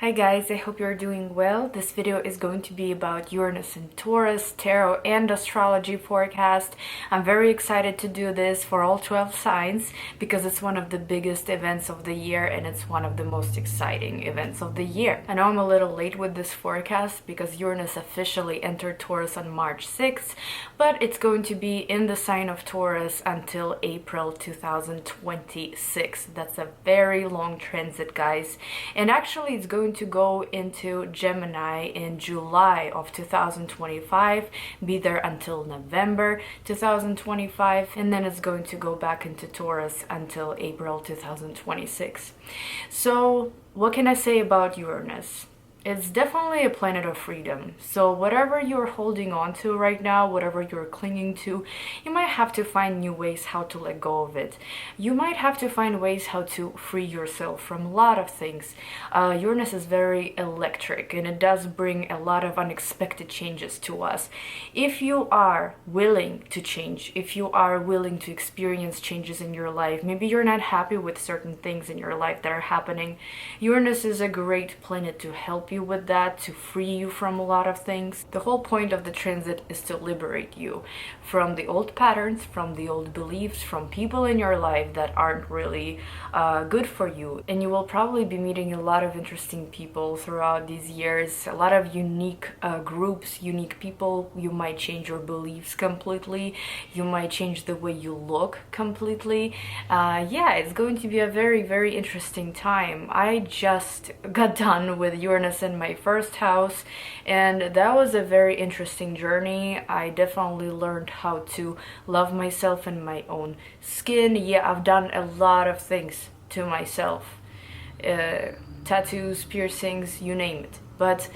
Hi guys, I hope you're doing well. This video is going to be about Uranus and Taurus, tarot and astrology forecast. I'm very excited to do this for all 12 signs because it's one of the biggest events of the year and it's one of the most exciting events of the year. I know I'm a little late with this forecast because Uranus officially entered Taurus on March 6th, but it's going to be in the sign of Taurus until April 2026. That's a very long transit, guys. And actually it's going to go into Gemini in July of 2025, be there until November 2025, and then it's going to go back into Taurus until April 2026. So what can I say about Uranus? It's definitely a planet of freedom. So whatever you're holding on to right now, whatever you're clinging to, you might have to find new ways how to let go of it. You might have to find ways how to free yourself from a lot of things. Uranus is very electric and it does bring a lot of unexpected changes to us. If you are willing to change, if you are willing to experience changes in your life, maybe you're not happy with certain things in your life that are happening, Uranus is a great planet to help you with that, to free you from a lot of things. The whole point of the transit is to liberate you from the old patterns, from the old beliefs, from people in your life that aren't really good for you. And you will probably be meeting a lot of interesting people throughout these years, a lot of unique groups, unique people. You might change your beliefs completely, you might change the way you look completely. Yeah, it's going to be a very interesting time. I just got done with Uranus in my first house and that was a very interesting journey. I definitely learned how to love myself and my own skin. Yeah, I've done a lot of things to myself, tattoos, piercings, you name it, but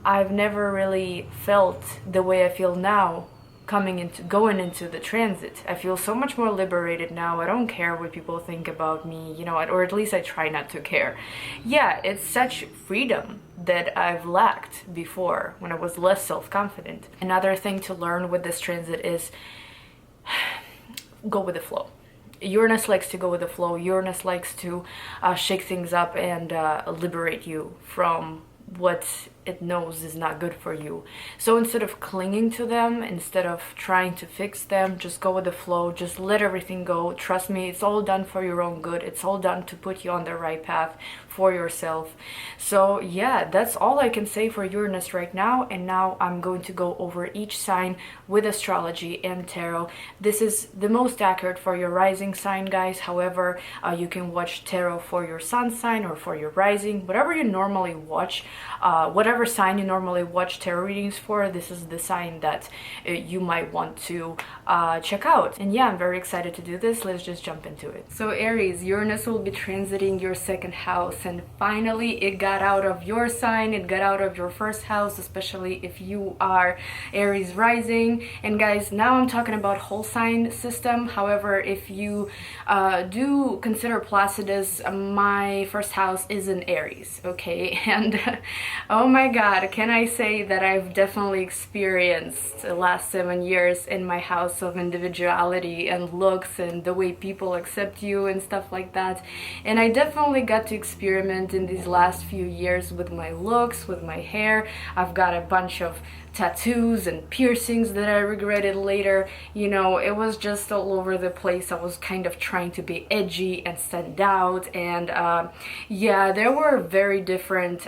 I've never really felt the way I feel now going into the transit. I feel so much more liberated now. I don't care what people think about me, you know, or at least I try not to care. Yeah, it's such freedom that I've lacked before when I was less self-confident. Another thing to learn with this transit is go with the flow. Uranus likes to go with the flow. Uranus likes to shake things up and liberate you from what it knows is not good for you. So instead of clinging to them, instead of trying to fix them, just go with the flow, just let everything go. Trust me, it's all done for your own good. It's all done to put you on the right path for yourself. So yeah, that's all I can say for Uranus right now. And now I'm going to go over each sign with astrology and tarot. This is the most accurate for your rising sign, guys. However, you can watch tarot for your sun sign or for your rising, whatever you normally watch, whatever sign you normally watch tarot readings for, this is the sign that you might want to check out. And yeah, I'm very excited to do this. Let's just jump into it. So Aries, Uranus will be transiting your second house, and finally it got out of your sign, it got out of your first house, especially if you are Aries rising. And guys, now I'm talking about whole sign system. However, if you do consider Placidus, my first house is in Aries, okay? And oh my god, can I say that I've definitely experienced the last 7 years in my house of individuality and looks and the way people accept you and stuff like that. And I definitely got to experiment in these last few years with my looks, with my hair. I've got a bunch of tattoos and piercings that I regretted later. You know, it was just all over the place. I was kind of trying to be edgy and stand out, and yeah, there were very different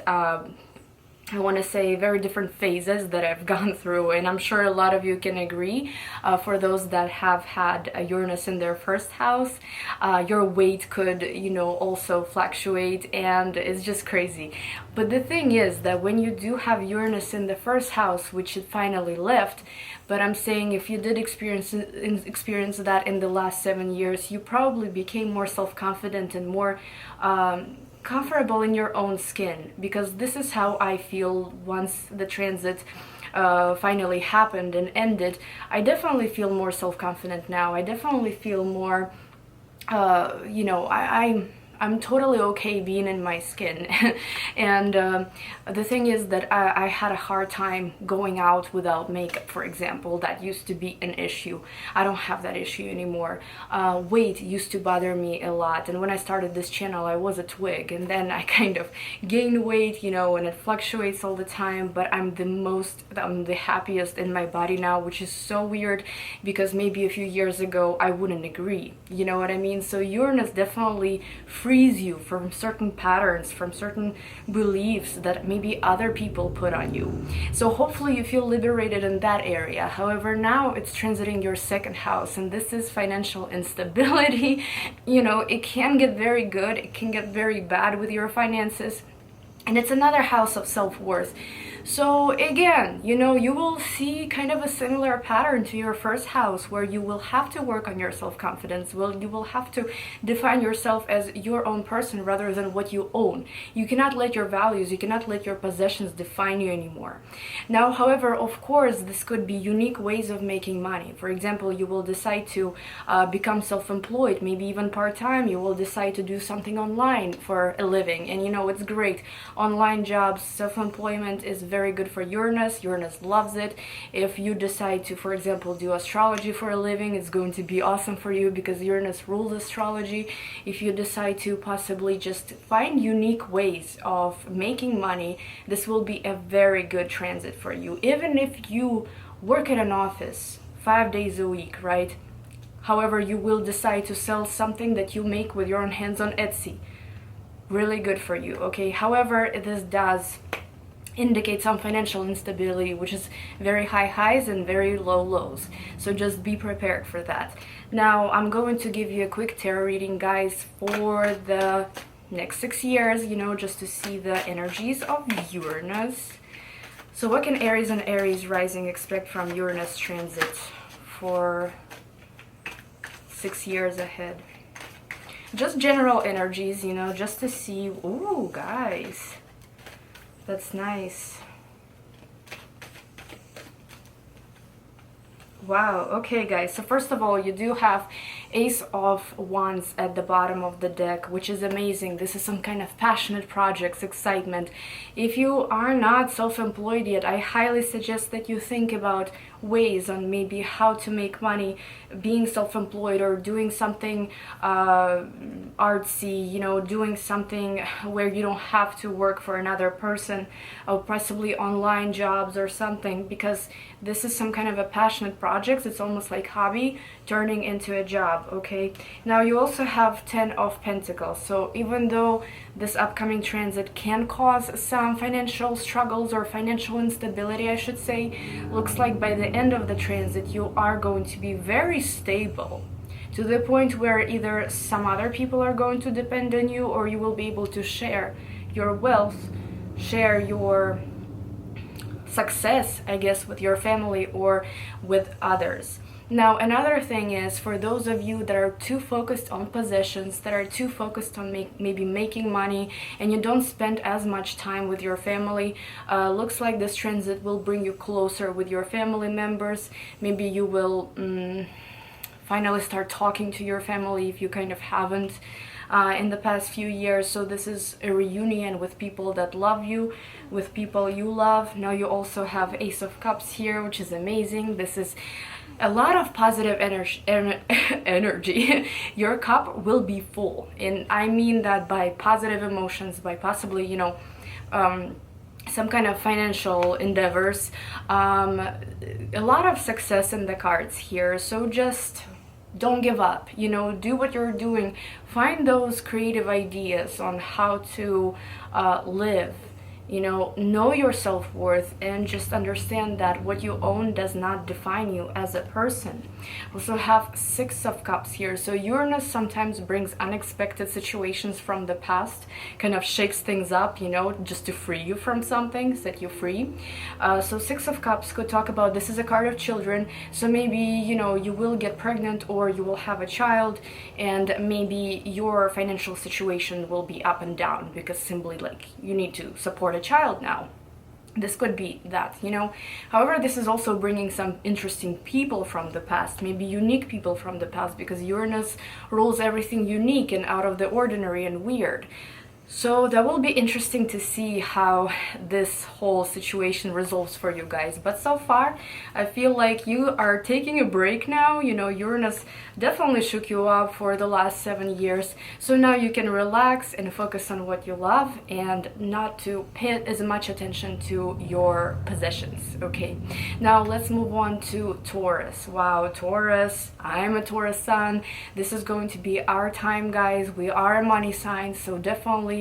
I want to say very different phases that I've gone through, and I'm sure a lot of you can agree. For those that have had Uranus in their first house, your weight could, you know, also fluctuate, and it's just crazy. But the thing is that when you do have Uranus in the first house, which it finally left, but I'm saying if you did experience that in the last 7 years, you probably became more self-confident and more comfortable in your own skin, because this is how I feel once the transit finally happened and ended. I definitely feel more self-confident now. I definitely feel more you know, I'm totally okay being in my skin. And the thing is that I had a hard time going out without makeup, for example. That used to be an issue. I don't have that issue anymore. Weight used to bother me a lot, and when I started this channel I was a twig, and then I kind of gained weight, you know, and it fluctuates all the time, but I'm the happiest in my body now, which is so weird because maybe a few years ago I wouldn't agree, you know what I mean? So Uranus definitely frees you from certain patterns, from certain beliefs that maybe other people put on you. So hopefully you feel liberated in that area. However, now it's transiting your second house, and this is financial instability. You know, it can get very good, it can get very bad with your finances, and it's another house of self-worth. So again, you know, you will see kind of a similar pattern to your first house, where you will have to work on your self-confidence. You will have to define yourself as your own person rather than what you own. You cannot let your values, you cannot let your possessions define you anymore. Now, however, of course, this could be unique ways of making money. For example, you will decide to become self-employed, maybe even part-time. You will decide to do something online for a living, and you know, it's great. Online jobs, self-employment is very good for Uranus. Uranus loves it. If you decide to, for example, do astrology for a living, it's going to be awesome for you because Uranus rules astrology. If you decide to possibly just find unique ways of making money, this will be a very good transit for you. Even if you work in an office 5 days a week, right? However, you will decide to sell something that you make with your own hands on Etsy. Really good for you, okay? However, this does indicate some financial instability, which is very high highs and very low lows. So just be prepared for that. Now, I'm going to give you a quick tarot reading, guys, for the next 6 years, you know, just to see the energies of Uranus. So what can Aries and Aries rising expect from Uranus transit for 6 years ahead? Just general energies, you know, just to see. Ooh, guys, that's nice. Wow, okay guys, so first of all, you do have Ace of Wands at the bottom of the deck, which is amazing. This is some kind of passionate projects, excitement. If you are not self-employed yet, I highly suggest that you think about ways on maybe how to make money being self-employed, or doing something artsy, you know, doing something where you don't have to work for another person, or possibly online jobs or something, because this is some kind of a passionate project. It's almost like hobby turning into a job, okay? Now you also have 10 of Pentacles, so even though this upcoming transit can cause some financial struggles or financial instability, I should say, looks like by the end of the transit you are going to be very stable, to the point where either some other people are going to depend on you, or you will be able to share your wealth, share your success, I guess, with your family or with others. Now, another thing is, for those of you that are too focused on possessions, that are too focused on maybe making money, and you don't spend as much time with your family, looks like this transit will bring you closer with your family members. Maybe you will finally start talking to your family if you kind of haven't in the past few years. So this is a reunion with people that love you, with people you love. Now you also have Ace of Cups here, which is amazing. This is a lot of positive energy. Your cup will be full, and I mean that by positive emotions, by possibly, you know, some kind of financial endeavors, a lot of success in the cards here. So just don't give up, you know, do what you're doing, find those creative ideas on how to live, you know your self-worth, and just understand that what you own does not define you as a person. Also have 6 of Cups here, so Uranus sometimes brings unexpected situations from the past, kind of shakes things up, you know, just to free you from something, set you free. So 6 of Cups could talk about, this is a card of children, so maybe, you know, you will get pregnant or you will have a child, and maybe your financial situation will be up and down because simply like you need to support a child now. This could be that, you know. However, this is also bringing some interesting people from the past, maybe unique people from the past, because Uranus rules everything unique and out of the ordinary and weird. So that will be interesting to see how this whole situation resolves for you guys. But so far, I feel like you are taking a break now. You know, Uranus definitely shook you up for the last 7 years. So now you can relax and focus on what you love and not to pay as much attention to your possessions, okay? Now let's move on to Taurus. Wow, Taurus, I'm a Taurus sun. This is going to be our time, guys. We are a money sign, so definitely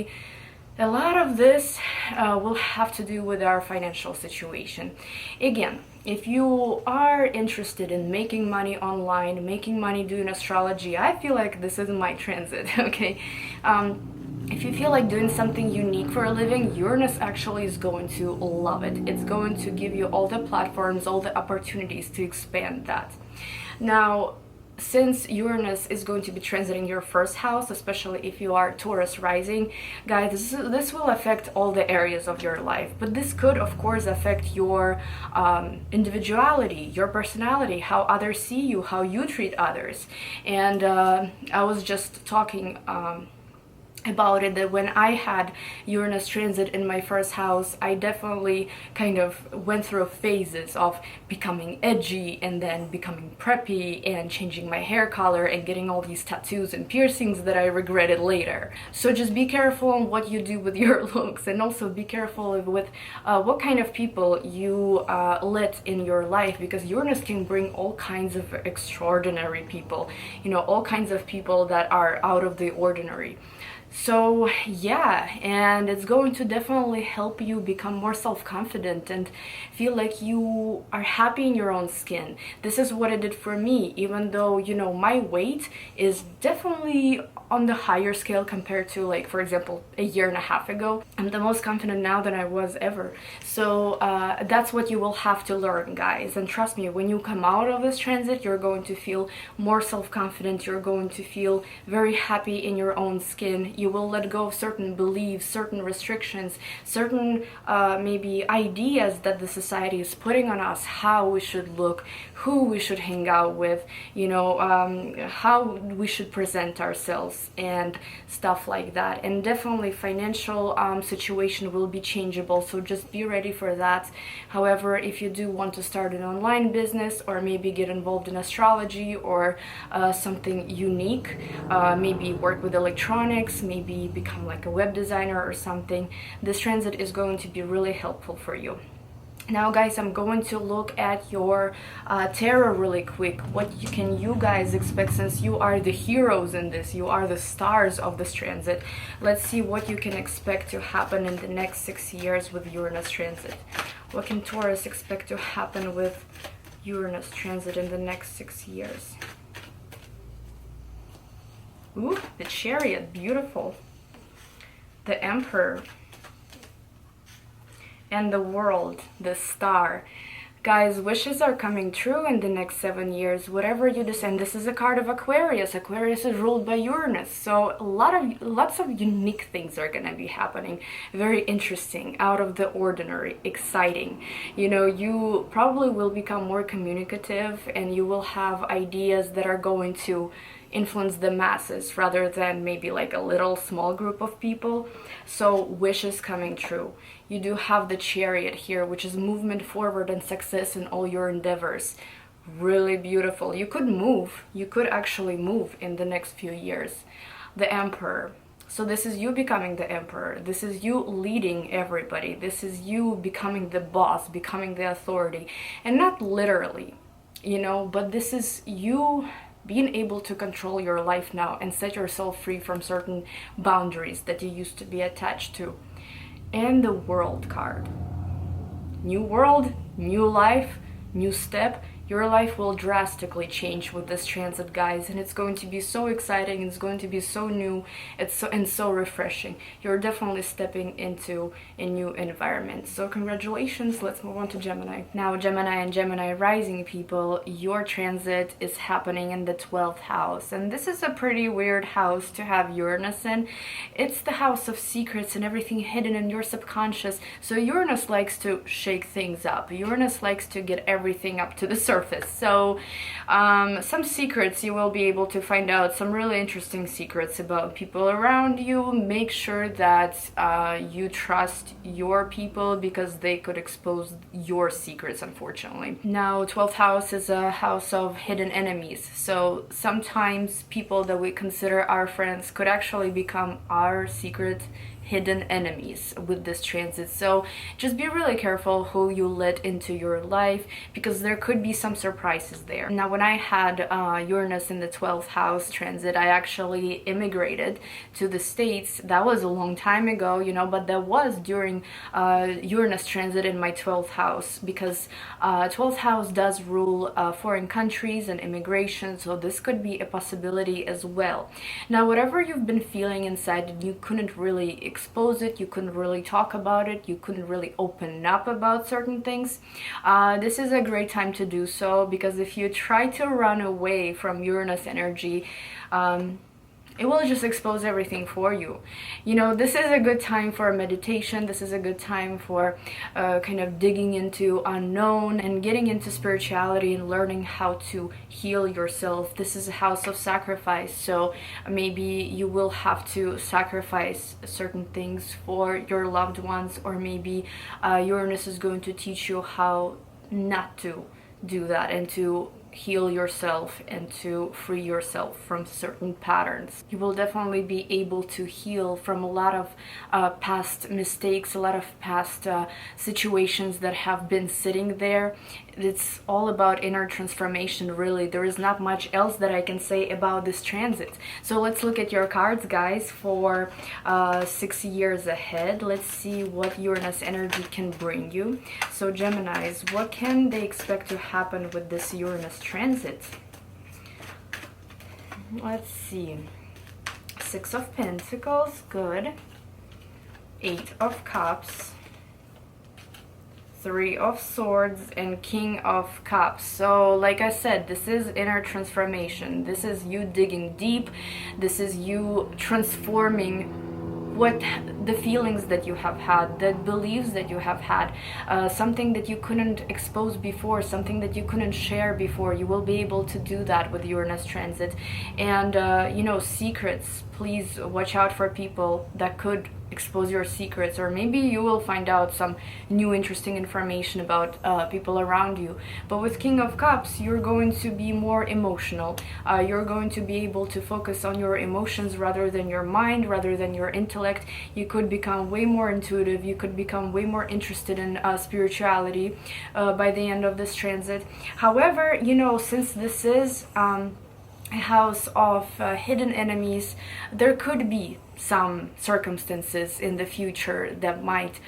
a lot of this will have to do with our financial situation. Again, if you are interested in making money online, making money doing astrology, I feel like this is my transit, okay? If you feel like doing something unique for a living, Uranus actually is going to love it. It's going to give you all the platforms, all the opportunities to expand that. Now, since Uranus is going to be transiting your first house, especially if you are Taurus rising, guys, this will affect all the areas of your life. But this could, of course, affect your individuality, your personality, how others see you, how you treat others. And I was just talking about it, that when I had Uranus transit in my first house, I definitely kind of went through phases of becoming edgy and then becoming preppy and changing my hair color and getting all these tattoos and piercings that I regretted later. So just be careful on what you do with your looks, and also be careful with what kind of people you let in your life, because Uranus can bring all kinds of extraordinary people, you know, all kinds of people that are out of the ordinary. So yeah, and it's going to definitely help you become more self-confident and feel like you are happy in your own skin. This is what it did for me, even though, you know, my weight is definitely on the higher scale compared to, like, for example, a year and a half ago. I'm the most confident now than I was ever. So that's what you will have to learn, guys. And trust me, when you come out of this transit, you're going to feel more self-confident. You're going to feel very happy in your own skin. You will let go of certain beliefs, certain restrictions, certain maybe ideas that the society is putting on us, how we should look, who we should hang out with, you know, how we should present ourselves and stuff like that. And definitely financial situation will be changeable, so just be ready for that. However, if you do want to start an online business, or maybe get involved in astrology, or something unique, maybe work with electronics, maybe become like a web designer or something, this transit is going to be really helpful for you. Now, guys, I'm going to look at your tarot really quick. What can you guys expect, since you are the heroes in this, you are the stars of this transit. Let's see what you can expect to happen in the next 6 years with Uranus transit. What can Taurus expect to happen with Uranus transit in the next 6 years? Ooh, the Chariot, beautiful. The Emperor. And the World, the Star. Guys, wishes are coming true in the next 7 years. Whatever you decide, this is a card of Aquarius. Aquarius is ruled by Uranus, so lots of unique things are gonna be happening. Very interesting, out of the ordinary, exciting. You know, you probably will become more communicative, and you will have ideas that are going to influence the masses rather than maybe like a little small group of people. So wishes coming true. You do have the Chariot here, which is movement forward and success in all your endeavors. Really beautiful. You could move. You could actually move in the next few years. The Emperor. So this is you becoming the Emperor. This is you leading everybody. This is you becoming the boss, becoming the authority. And not literally, you know, but this is you being able to control your life now and set yourself free from certain boundaries that you used to be attached to. And the World card. New world, new life, new step. Your life will drastically change with this transit, guys, and it's going to be so exciting. It's going to be so new. It's so refreshing. You're definitely stepping into a new environment. So congratulations. Let's move on to Gemini. Now, Gemini and Gemini rising people, your transit is happening in the 12th house, and this is a pretty weird house to have Uranus in. It's the house of secrets and everything hidden in your subconscious. So Uranus likes to shake things up. Uranus likes to get everything up to the surface. So some secrets you will be able to find out, some really interesting secrets about people around you. Make sure that you trust your people, because they could expose your secrets, unfortunately. Now, 12th house is a house of hidden enemies. So sometimes people that we consider our friends could actually become our secret hidden enemies with this transit. So just be really careful who you let into your life, because there could be some surprises there. Now, when I had Uranus in the 12th house transit, I actually immigrated to the States. That was a long time ago, you know, but that was during Uranus transit in my 12th house, because 12th house does rule foreign countries and immigration, so this could be a possibility as well. Now, whatever you've been feeling inside and you couldn't really expose it, you couldn't really talk about it, you couldn't really open up about certain things, this is a great time to do so, because if you try to run away from Uranus energy, it will just expose everything for you. You know, this is a good time for meditation. This is a good time for kind of digging into unknown and getting into spirituality and learning how to heal yourself. This is a house of sacrifice, so maybe you will have to sacrifice certain things for your loved ones, or maybe Uranus is going to teach you how not to do that and to heal yourself and to free yourself from certain patterns. You will definitely be able to heal from a lot of past mistakes, a lot of past situations that have been sitting there. It's all about inner transformation, really. There is not much else that I can say about this transit. So let's look at your cards, guys, for 6 years ahead. Let's see what Uranus energy can bring you. So Geminis, what can they expect to happen with this Uranus transit? Let's see. 6 of Pentacles, good. 8 of Cups, 3 of Swords, and King of Cups. So like I said, this is inner transformation. This is you digging deep. This is you transforming what the feelings that you have had, the beliefs that you have had, something that you couldn't expose before, something that you couldn't share before. You will be able to do that with Uranus transit. And you know, secrets, please watch out for people that could expose your secrets, or maybe you will find out some new interesting information about people around you. But with King of Cups, you're going to be more emotional. You're going to be able to focus on your emotions rather than your mind, rather than your intellect. You could become way more intuitive. You could become way more interested in spirituality by the end of this transit. However, you know, since this is a house of hidden enemies, there could be some circumstances in the future that might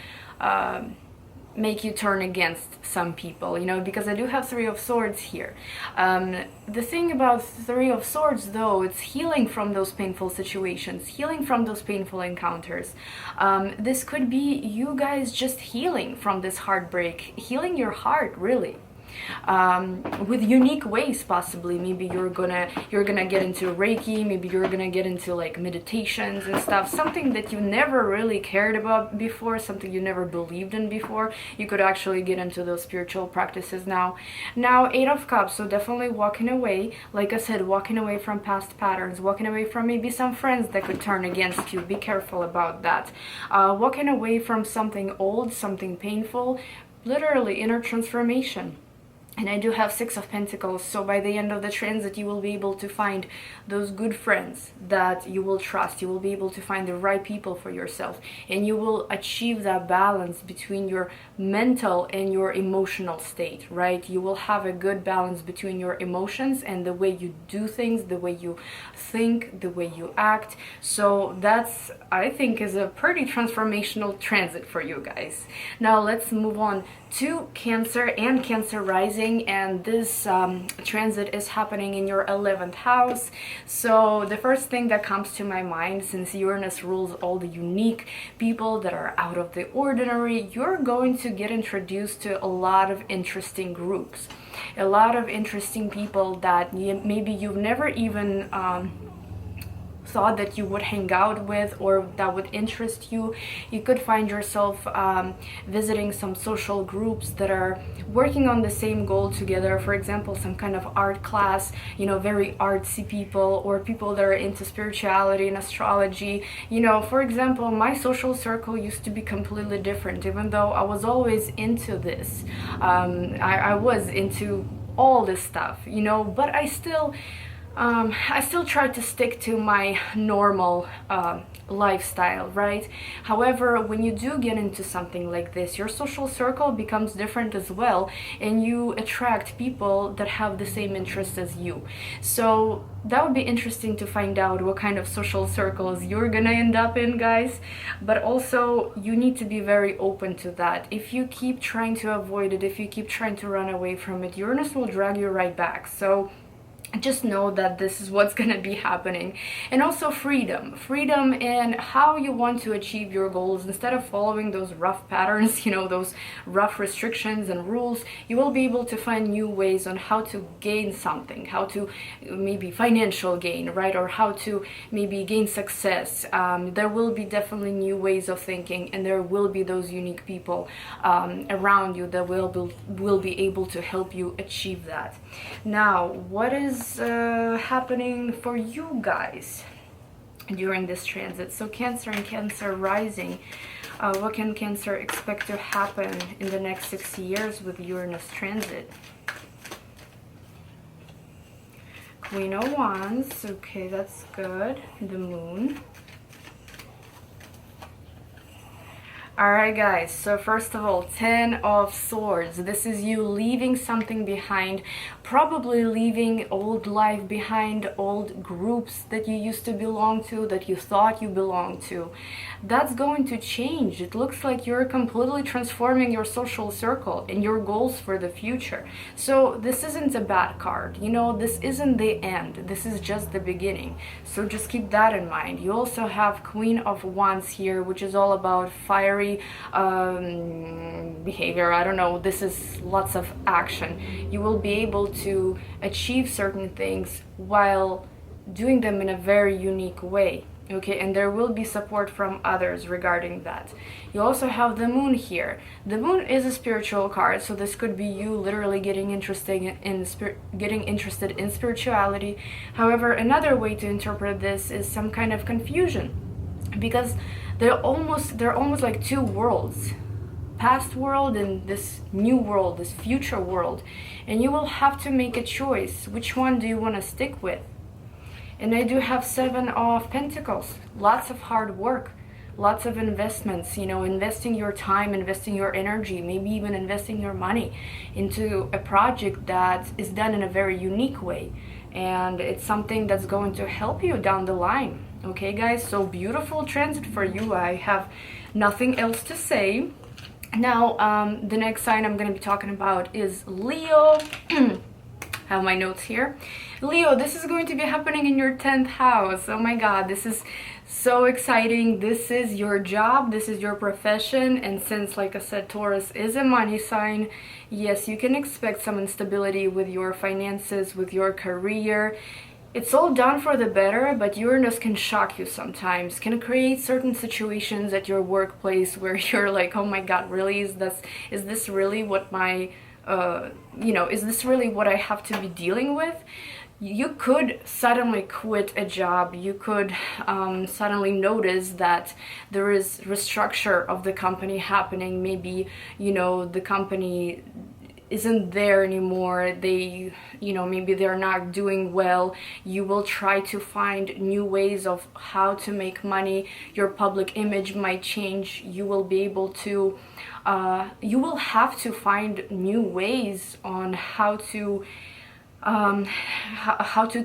make you turn against some people, you know, because I do have 3 of Swords here. The thing about 3 of Swords, though, it's healing from those painful situations, healing from those painful encounters. This could be you guys just healing from this heartbreak, healing your heart, really. With unique ways, possibly. Maybe you're gonna get into Reiki, maybe you're gonna get into like meditations and stuff, something that you never really cared about before, something you never believed in before. You could actually get into those spiritual practices now. 8 of Cups, so definitely walking away, like I said, walking away from past patterns, walking away from maybe some friends that could turn against you. Be careful about that. Walking away from something old, something painful, literally inner transformation. And I do have 6 of Pentacles, so by the end of the transit you will be able to find those good friends that you will trust. You will be able to find the right people for yourself, and you will achieve that balance between your mental and your emotional state, right? You will have a good balance between your emotions and the way you do things, the way you think, the way you act. So that's, I think, is a pretty transformational transit for you guys. Now let's move on to Cancer and Cancer rising. rising, and this transit is happening in your 11th house. So the first thing that comes to my mind, since Uranus rules all the unique people that are out of the ordinary, you're going to get introduced to a lot of interesting groups, a lot of interesting people that maybe you've never even thought that you would hang out with or that would interest you. You could find yourself visiting some social groups that are working on the same goal together. For example, some kind of art class, you know, very artsy people, or people that are into spirituality and astrology. You know, for example, my social circle used to be completely different, even though I was always into this. I was into all this stuff, you know, but I still try to stick to my normal lifestyle, right? However, when you do get into something like this, your social circle becomes different as well, and you attract people that have the same interests as you. So that would be interesting to find out what kind of social circles you're gonna end up in, guys. But also, you need to be very open to that. If you keep trying to avoid it, if you keep trying to run away from it, Uranus will drag you right back. So just know that this is what's going to be happening. And also freedom in how you want to achieve your goals. Instead of following those rough patterns, you know, those rough restrictions and rules, you will be able to find new ways on how to gain something, how to maybe financial gain, right? Or how to maybe gain success. There will be definitely new ways of thinking, and there will be those unique people around you that will be able to help you achieve that. Now, what is happening for you guys during this transit? So Cancer and Cancer rising, what can Cancer expect to happen in the next 6 years with Uranus transit? Queen of Wands, okay, that's good. The Moon. Alright guys, so first of all, 10 of Swords. This is you leaving something behind, probably leaving old life behind, old groups that you used to belong to, that you thought you belonged to. That's going to change. It looks like you're completely transforming your social circle and your goals for the future. So this isn't a bad card, you know, this isn't the end, this is just the beginning. So just keep that in mind. You also have Queen of Wands here, which is all about fiery behavior. I don't know, this is lots of action. You will be able to achieve certain things while doing them in a very unique way, okay? And there will be support from others regarding that. You also have the Moon here. The Moon is a spiritual card, so this could be you literally getting interested in spirituality. However, another way to interpret this is some kind of confusion, because they're almost like two worlds, past world and this new world, this future world, and you will have to make a choice. Which one do you want to stick with? And I do have 7 of Pentacles. Lots of hard work, lots of investments, you know, investing your time, investing your energy, maybe even investing your money into a project that is done in a very unique way, and it's something that's going to help you down the line. Okay guys, so beautiful transit for you. I have nothing else to say. Now the next sign I'm going to be talking about is Leo. Have my notes here. Leo, this is going to be happening in your 10th house. Oh my god, this is so exciting. This is your job, this is your profession, and since, like I said, Taurus is a money sign, yes, you can expect some instability with your finances, with your career. It's all done for the better, but Uranus can shock you sometimes, can create certain situations at your workplace where you're like, oh my god, really? Is this really what my, you know, is this really what I have to be dealing with? You could suddenly quit a job. You could suddenly notice that there is restructure of the company happening. Maybe, you know, the company isn't there anymore. They, you know, maybe they're not doing well. You will try to find new ways of how to make money. Your public image might change. You will be able to you will have to find new ways on how to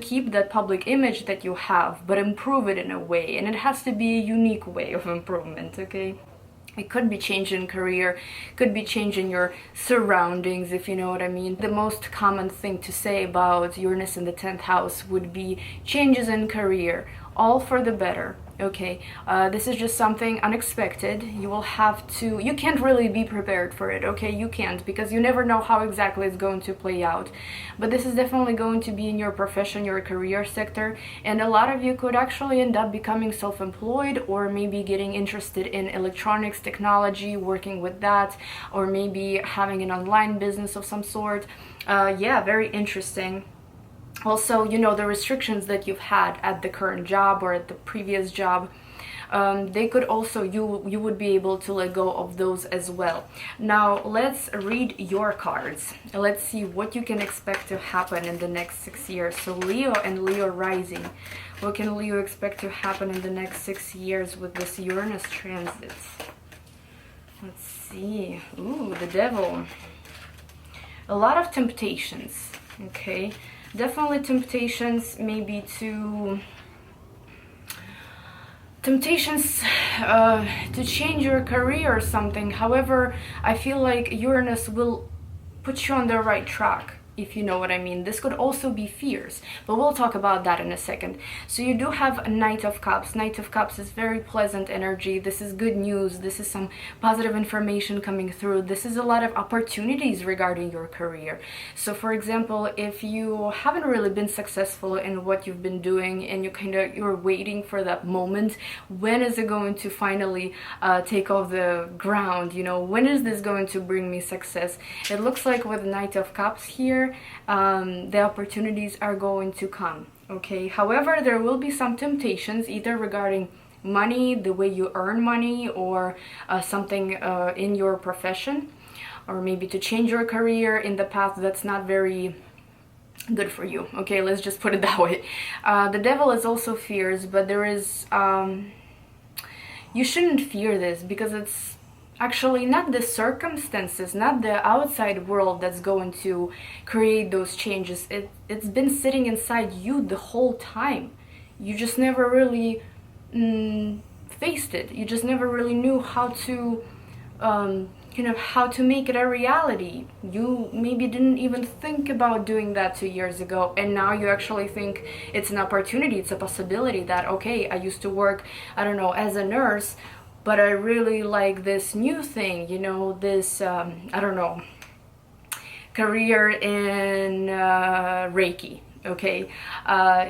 keep that public image that you have, but improve it in a way, and it has to be a unique way of improvement, okay? It could be changing career, could be changing your surroundings, if you know what I mean. The most common thing to say about Uranus in the 10th house would be changes in career, all for the better. Okay, this is just something unexpected. You will have to, you can't really be prepared for it, okay? You can't, because you never know how exactly it's going to play out. But this is definitely going to be in your profession, your career sector, and a lot of you could actually end up becoming self-employed, or maybe getting interested in electronics, technology, working with that, or maybe having an online business of some sort. Yeah, very interesting. Also, you know, the restrictions that you've had at the current job or at the previous job, they could also, you would be able to let go of those as well. Now let's read your cards. Let's see what you can expect to happen in the next 6 years. So Leo and Leo rising, what can Leo expect to happen in the next 6 years with this Uranus transit? Let's see. Ooh, the Devil. A lot of temptations, okay? Definitely temptations, maybe to change your career or something. However, I feel like Uranus will put you on the right track, if you know what I mean. This could also be fears, but we'll talk about that in a second. So you do have a Knight of Cups. Knight of Cups is very pleasant energy. This is good news. This is some positive information coming through. This is a lot of opportunities regarding your career. So for example, if you haven't really been successful in what you've been doing and you're waiting for that moment, when is it going to finally take off the ground? You know, when is this going to bring me success? It looks like with Knight of Cups here, the opportunities are going to come, okay? However, there will be some temptations, either regarding money, the way you earn money, or something in your profession, or maybe to change your career in the path that's not very good for you, okay? Let's just put it that way. The Devil is also fears, but there is you shouldn't fear this, because it's actually not the circumstances, not the outside world that's going to create those changes. It's been sitting inside you the whole time. You just never really faced it. You just never really knew how to how to make it a reality. You maybe didn't even think about doing that 2 years ago, and now you actually think it's an opportunity, it's a possibility that, okay, I used to work, I don't know, as a nurse, but I really like this new thing, you know, this, I don't know, career in Reiki, okay?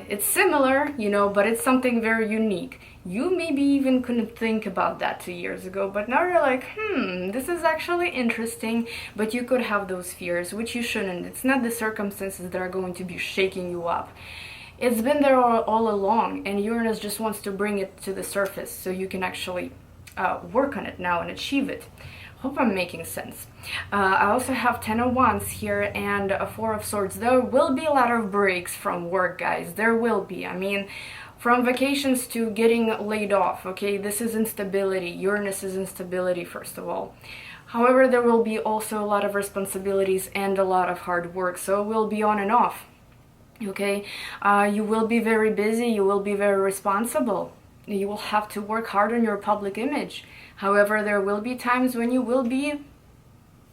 It's similar, you know, but it's something very unique. You maybe even couldn't think about that 2 years ago, but now you're like, this is actually interesting, but you could have those fears, which you shouldn't. It's not the circumstances that are going to be shaking you up. It's been there all along, and Uranus just wants to bring it to the surface so you can actually work on it now and achieve it. Hope I'm making sense. I also have 10 of Wands here and a 4 of Swords. There will be a lot of breaks from work, guys. There will be. I mean, from vacations to getting laid off, okay? This is instability. Uranus is instability, first of all. However, there will be also a lot of responsibilities and a lot of hard work, so it will be on and off, okay? You will be very busy. You will be very responsible. You will have to work hard on your public image. However, there will be times when you will be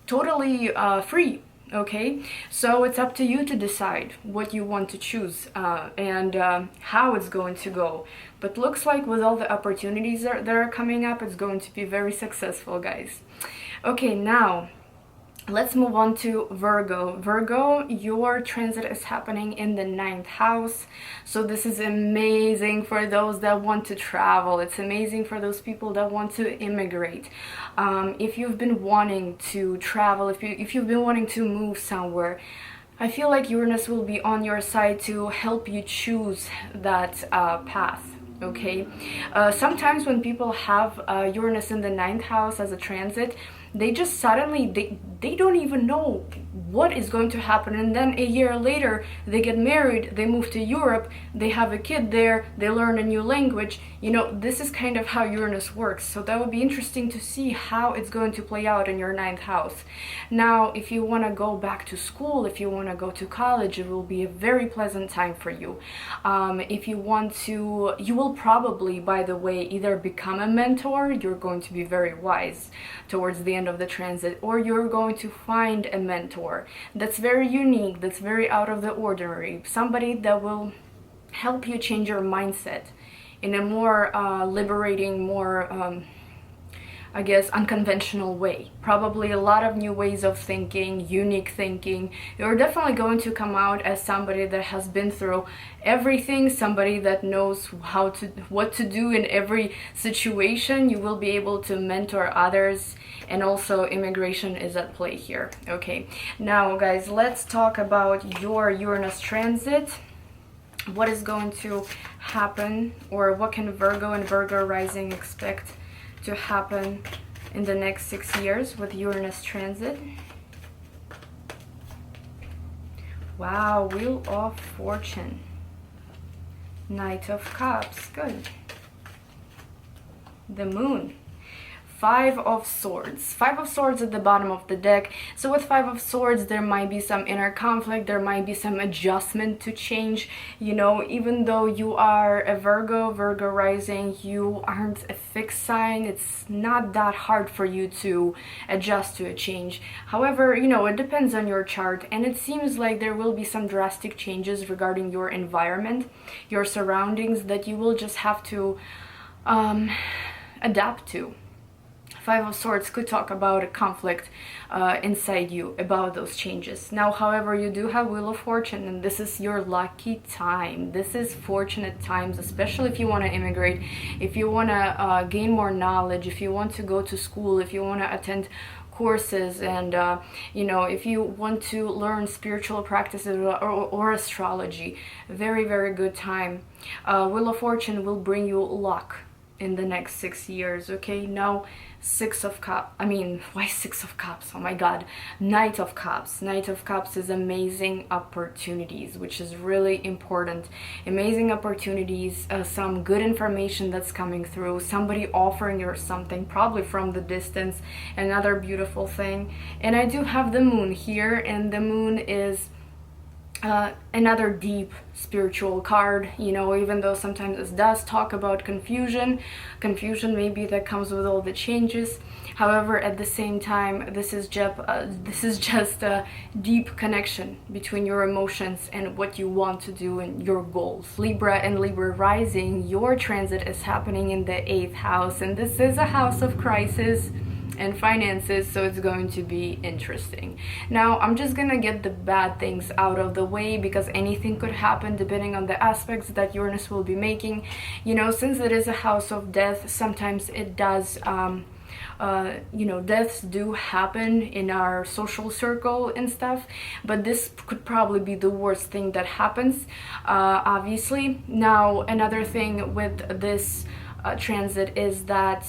totally free, okay? So it's up to you to decide what you want to choose and how it's going to go. But looks like with all the opportunities that are coming up, it's going to be very successful, guys. Okay, now let's move on to Virgo. Virgo, your transit is happening in the 9th house. So this is amazing for those that want to travel. It's amazing for those people that want to immigrate. If you've been wanting to travel, if you've been wanting to move somewhere, I feel like Uranus will be on your side to help you choose that path. Okay, sometimes when people have Uranus in the 9th house as a transit, they just suddenly they don't even know what is going to happen, and then a year later they get married, they move to Europe, they have a kid there, they learn a new language. You know, this is kind of how Uranus works. So that would be interesting to see how it's going to play out in your ninth house. Now, if you want to go back to school, if you want to go to college, it will be a very pleasant time for you. If you want to, you will probably, by the way, either become a mentor, you're going to be very wise towards the end of the transit, or you're going to find a mentor that's very unique, that's very out of the ordinary, somebody that will help you change your mindset in a more liberating, more I guess, unconventional way. Probably a lot of new ways of thinking, unique thinking. You're definitely going to come out as somebody that has been through everything, somebody that knows what to do in every situation. You will be able to mentor others, and also immigration is at play here. Okay, now guys, let's talk about your Uranus transit. What is going to happen, or what can Virgo and Virgo rising expect to happen in the next 6 years with Uranus transit? Wow, Wheel of Fortune, Knight of Cups, good. The Moon, Five of Swords. Five of Swords at the bottom of the deck. So with Five of Swords, there might be some inner conflict, there might be some adjustment to change. You know, even though you are a Virgo rising, you aren't a fixed sign. It's not that hard for you to adjust to a change. However, you know, it depends on your chart, and it seems like there will be some drastic changes regarding your environment, your surroundings, that you will just have to adapt to. Five of Swords could talk about a conflict inside you about those changes. Now, however, you do have Wheel of Fortune, and this is your lucky time. This is fortunate times, especially if you want to immigrate, if you want to gain more knowledge, if you want to go to school, if you want to attend courses, and you know, if you want to learn spiritual practices or astrology. Very, very good time. Wheel of Fortune will bring you luck in the next 6 years. Okay, now Six of Cups, I mean, why Six of Cups? Oh my god. Knight of Cups. Knight of Cups is amazing opportunities, which is really important. Amazing opportunities, some good information that's coming through, somebody offering you something, probably from the distance, another beautiful thing. And I do have the Moon here, and the Moon is another deep spiritual card, you know, even though sometimes it does talk about confusion maybe that comes with all the changes. However, at the same time, this is just a deep connection between your emotions and what you want to do and your goals. Libra and Libra rising, your transit is happening in the 8th house, and this is a house of crisis and finances, so it's going to be interesting. Now, I'm just gonna get the bad things out of the way, because anything could happen depending on the aspects that Uranus will be making. You know, since it is a house of death, sometimes it does you know, deaths do happen in our social circle and stuff, but this could probably be the worst thing that happens, obviously. Now, another thing with this transit is that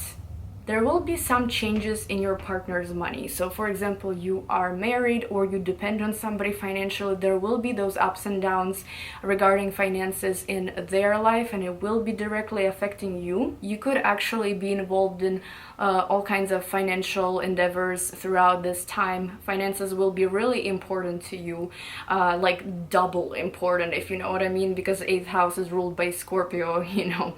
there will be some changes in your partner's money. So for example, you are married or you depend on somebody financially, there will be those ups and downs regarding finances in their life, and it will be directly affecting you. You could actually be involved in all kinds of financial endeavors throughout this time. Finances will be really important to you, like double important, if you know what I mean, because 8th house is ruled by Scorpio, you know.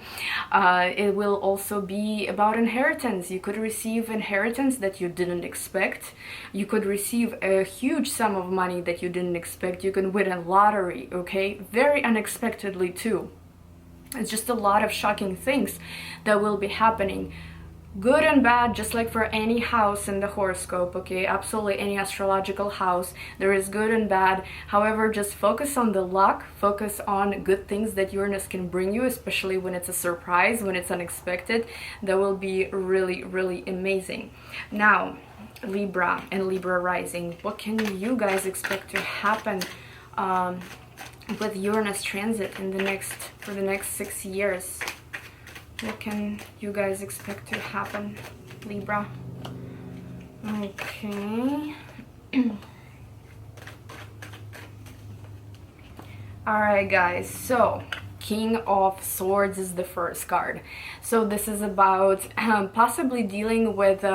It will also be about inheritance. You could receive inheritance that you didn't expect. You could receive a huge sum of money that you didn't expect. You can win a lottery, okay? Very unexpectedly too. It's just a lot of shocking things that will be happening. Good and bad, just like for any house in the horoscope, okay? Absolutely any astrological house, there is good and bad. However, just focus on the luck, focus on good things that Uranus can bring you, especially when it's a surprise, when it's unexpected. That will be really, really amazing. Now, Libra and Libra rising, what can you guys expect to happen with Uranus transit in for the next 6 years? What can you guys expect to happen, Libra? Okay. Alright guys, so King of Swords is the first card. So this is about possibly dealing with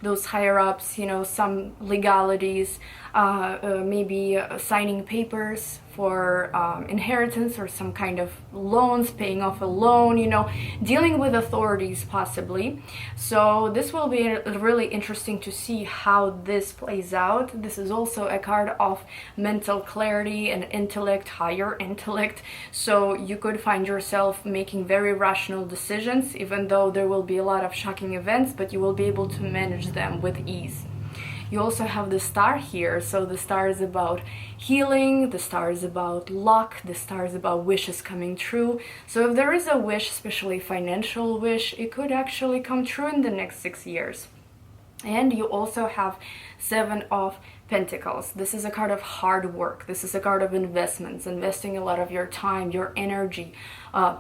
those higher ups, you know, some legalities, maybe signing papers for inheritance or some kind of loans, paying off a loan, you know, dealing with authorities possibly. So this will be really interesting to see how this plays out. This is also a card of mental clarity and intellect, higher intellect. So you could find yourself making very rational decisions, even though there will be a lot of shocking events, but you will be able to manage them with ease. You also have the star here, so the star is about healing, the star is about luck, the star is about wishes coming true. So if there is a wish, especially financial wish, it could actually come true in the next 6 years. And you also have Seven of Pentacles. This is a card of hard work. This is a card of investments, investing a lot of your time, your energy,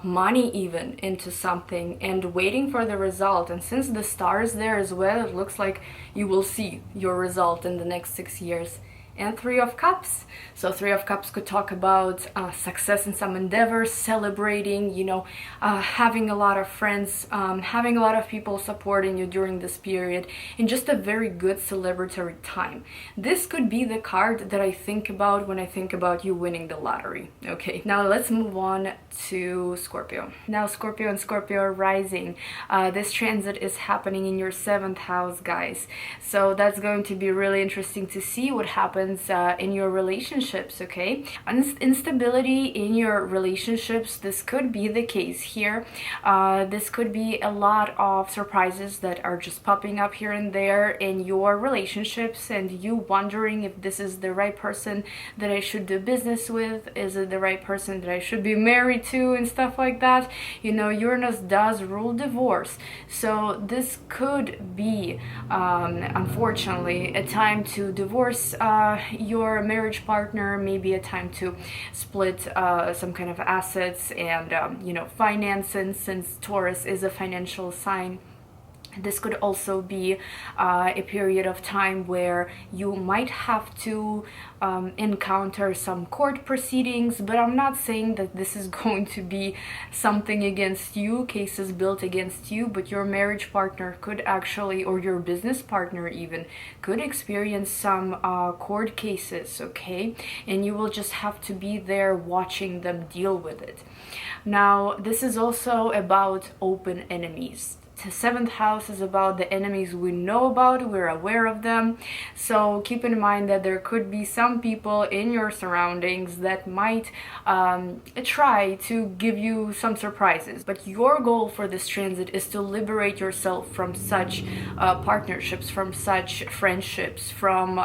money even into something and waiting for the result. And since the star is there as well, it looks like you will see your result in the next 6 years. And Three of Cups. So Three of Cups could talk about success in some endeavors, celebrating, you know, having a lot of friends, having a lot of people supporting you during this period, and just a very good celebratory time. This could be the card that I think about when I think about you winning the lottery. Okay, now let's move on to Scorpio. Now Scorpio and Scorpio rising. This transit is happening in your 7th house, guys. So that's going to be really interesting to see what happens in your relationships. Okay, instability in your relationships, this could be the case here. This could be a lot of surprises that are just popping up here and there in your relationships, and you wondering if this is the right person that I should do business with, is it the right person that I should be married to, and stuff like that. You know, Uranus does rule divorce, so this could be unfortunately a time to divorce your marriage partner, maybe a time to split some kind of assets and you know, finances, since Taurus is a financial sign. This could also be a period of time where you might have to encounter some court proceedings, but I'm not saying that this is going to be something against you, cases built against you, but your marriage partner could actually, or your business partner even, could experience some court cases, okay? And you will just have to be there watching them deal with it. Now, this is also about open enemies. The 7th house is about the enemies we know about, we're aware of them. So keep in mind that there could be some people in your surroundings that might try to give you some surprises. But your goal for this transit is to liberate yourself from such partnerships, from such friendships, from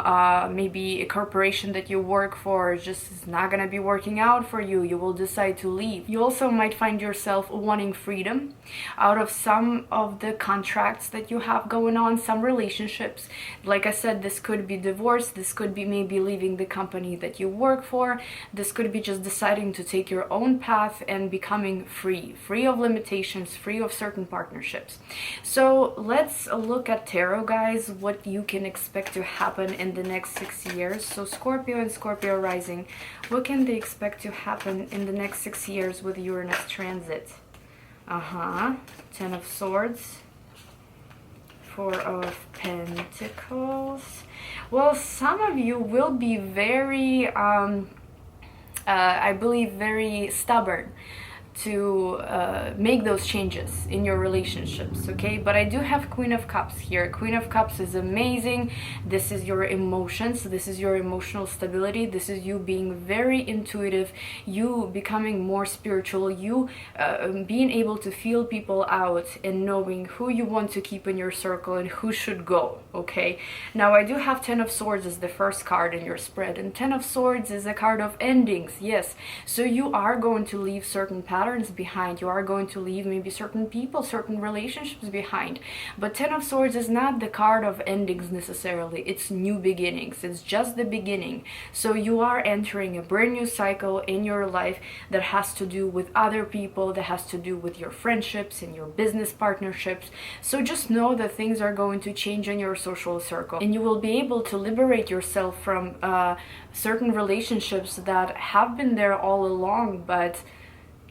maybe a corporation that you work for just is not gonna be working out for you. You will decide to leave. You also might find yourself wanting freedom out of some of the contracts that you have going on, some relationships. Like I said, this could be divorce, this could be maybe leaving the company that you work for, this could be just deciding to take your own path and becoming free of limitations, free of certain partnerships. So let's look at tarot, guys, what you can expect to happen in the next 6 years. So Scorpio and Scorpio rising, what can they expect to happen in the next 6 years with Uranus transit? Ten of Swords, Four of Pentacles. Well, some of you will be very, I believe, very stubborn to make those changes in your relationships, okay? But I do have Queen of Cups here. Queen of Cups is amazing. This is your emotions, this is your emotional stability, this is you being very intuitive, you becoming more spiritual, you being able to feel people out and knowing who you want to keep in your circle and who should go, okay? Now I do have Ten of Swords as the first card in your spread, and Ten of Swords is a card of endings, yes. So you are going to leave certain patterns patterns behind. You are going to leave maybe certain people, certain relationships behind. But Ten of Swords is not the card of endings necessarily. It's new beginnings. It's just the beginning. So you are entering a brand new cycle in your life that has to do with other people, that has to do with your friendships and your business partnerships. So just know that things are going to change in your social circle, and you will be able to liberate yourself from certain relationships that have been there all along, but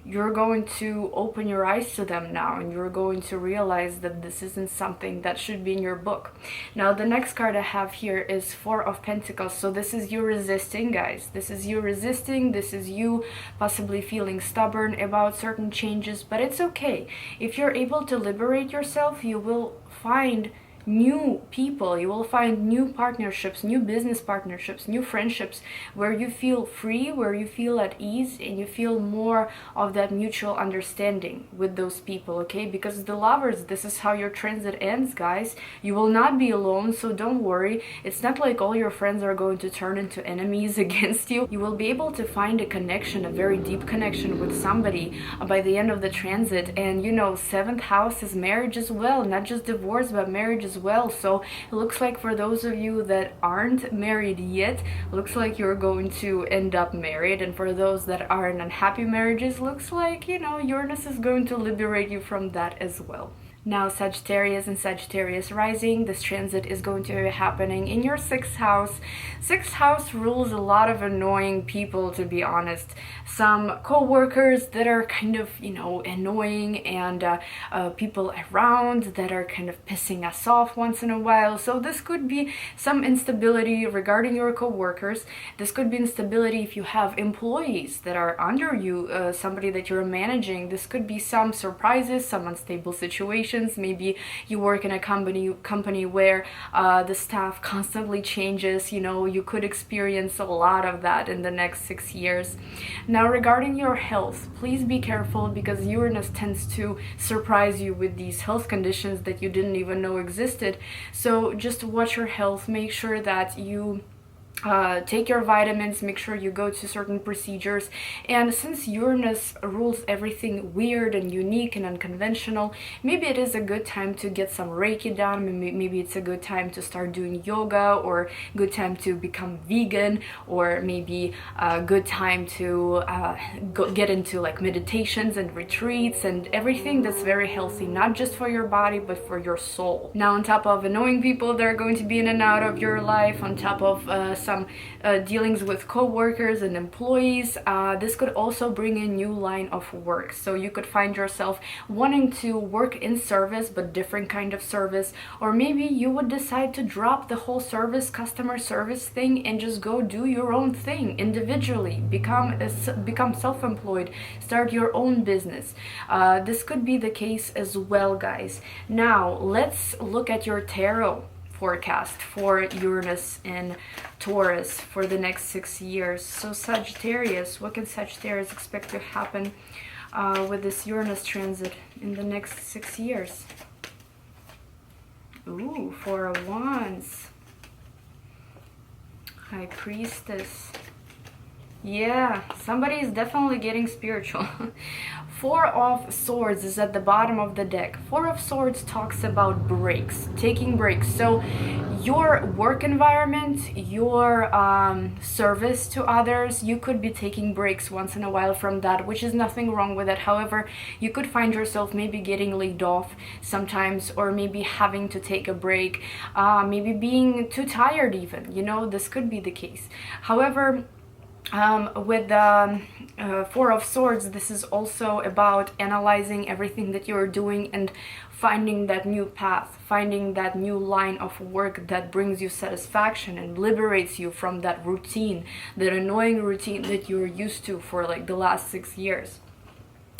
you're going to open your eyes to them now, and you're going to realize that this isn't something that should be in your book. Now, the next card I have here is Four of Pentacles. So this is you resisting, guys. This is you resisting. This is you possibly feeling stubborn about certain changes, but it's okay. If you're able to liberate yourself, you will find new people, you will find new partnerships, new business partnerships, new friendships, where you feel free, where you feel at ease, and you feel more of that mutual understanding with those people, okay? Because the Lovers, this is how your transit ends, guys. You will not be alone, so don't worry. It's not like all your friends are going to turn into enemies against you. You will be able to find a connection, a very deep connection with somebody by the end of the transit. And you know, 7th house is marriage as well, not just divorce, but marriage as well. So it looks like for those of you that aren't married yet, looks like you're going to end up married, and for those that are in unhappy marriages, looks like, you know, Uranus is going to liberate you from that as well. Now, Sagittarius and Sagittarius rising, this transit is going to be happening in your 6th house. 6th house rules a lot of annoying people, to be honest. Some co-workers that are kind of, you know, annoying, and people around that are kind of pissing us off once in a while. So this could be some instability regarding your co-workers. This could be instability if you have employees that are under you, somebody that you're managing. This could be some surprises, some unstable situations. Maybe you work in a company where the staff constantly changes. You know, you could experience a lot of that in the next 6 years. Now, regarding your health, please be careful, because Uranus tends to surprise you with these health conditions that you didn't even know existed. So just watch your health, make sure that you take your vitamins, make sure you go to certain procedures. And since Uranus rules everything weird and unique and unconventional, maybe it is a good time to get some Reiki done. Maybe it's a good time to start doing yoga, or good time to become vegan, or maybe a good time to get into like meditations and retreats and everything that's very healthy, not just for your body but for your soul. Now, on top of annoying people that are going to be in and out of your life, on top of some dealings with co-workers and employees, this could also bring a new line of work. So you could find yourself wanting to work in service, but different kind of service, or maybe you would decide to drop the whole customer service thing and just go do your own thing individually, become self-employed, start your own business. This could be the case as well, guys. Now let's look at your tarot forecast for Uranus and Taurus for the next 6 years. So Sagittarius, what can Sagittarius expect to happen with this Uranus transit in the next 6 years? Ooh, Four of Wands, High Priestess. Yeah, somebody is definitely getting spiritual. Four of Swords is at the bottom of the deck. Four of Swords talks about breaks, taking breaks. So your work environment, your service to others, you could be taking breaks once in a while from that, which is nothing wrong with it. However, you could find yourself maybe getting laid off sometimes, or maybe having to take a break, maybe being too tired even, you know, this could be the case. However, with the Four of Swords, this is also about analyzing everything that you're doing and finding that new path, finding that new line of work that brings you satisfaction and liberates you from that routine, that annoying routine that you're used to for like the last 6 years.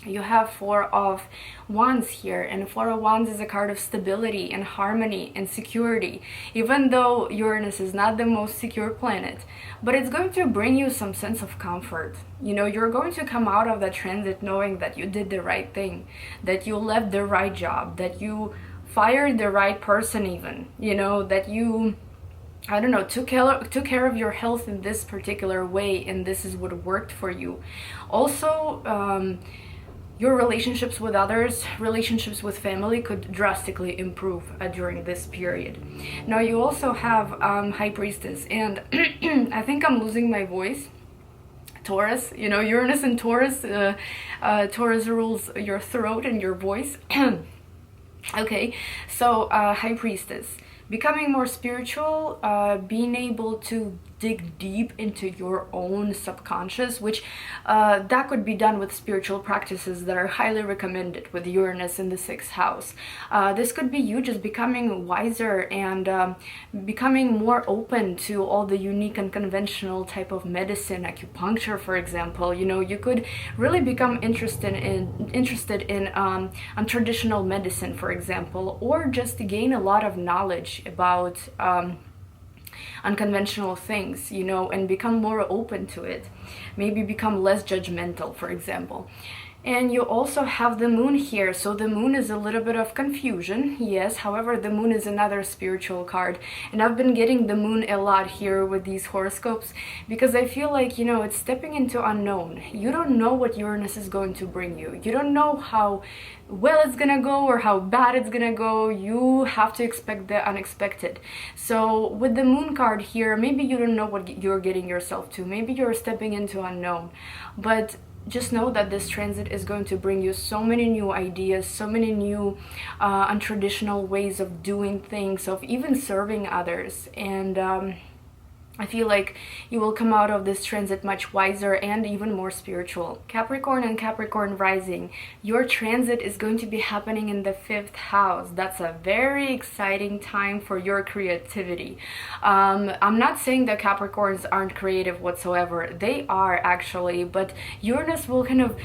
You have Four of Wands here, and Four of Wands is a card of stability and harmony and security, even though Uranus is not the most secure planet, but it's going to bring you some sense of comfort. You know, you're going to come out of that transit knowing that you did the right thing, that you left the right job, that you fired the right person even, you know, that you, I don't know, took care of your health in this particular way, and this is what worked for you. Also, your relationships with others, relationships with family could drastically improve during this period. Now you also have High Priestess, and I think I'm losing my voice. Taurus, you know, Uranus and Taurus. Taurus rules your throat and your voice. Okay, so High Priestess, becoming more spiritual, being able to dig deep into your own subconscious, which that could be done with spiritual practices that are highly recommended with Uranus in the 6th house. This could be you just becoming wiser and becoming more open to all the unique and conventional type of medicine, acupuncture, for example. You know, you could really become interested in traditional medicine, for example, or just to gain a lot of knowledge about unconventional things, you know, and become more open to it. Maybe become less judgmental, for example. And you also have the moon here, so the moon is a little bit of confusion, yes. However, the moon is another spiritual card, and I've been getting the moon a lot here with these horoscopes because I feel like, you know, it's stepping into unknown. You don't know what Uranus is going to bring you. You don't know how well it's gonna go or how bad it's gonna go. You have to expect the unexpected. So with the moon card here, maybe you don't know what you're getting yourself to. Maybe you're stepping into unknown, but just know that this transit is going to bring you so many new ideas, so many new untraditional ways of doing things, of even serving others. And I feel like you will come out of this transit much wiser and even more spiritual. Capricorn and Capricorn rising, your transit is going to be happening in the 5th house. That's a very exciting time for your creativity. I'm not saying that Capricorns aren't creative whatsoever. They are actually, but Uranus will kind of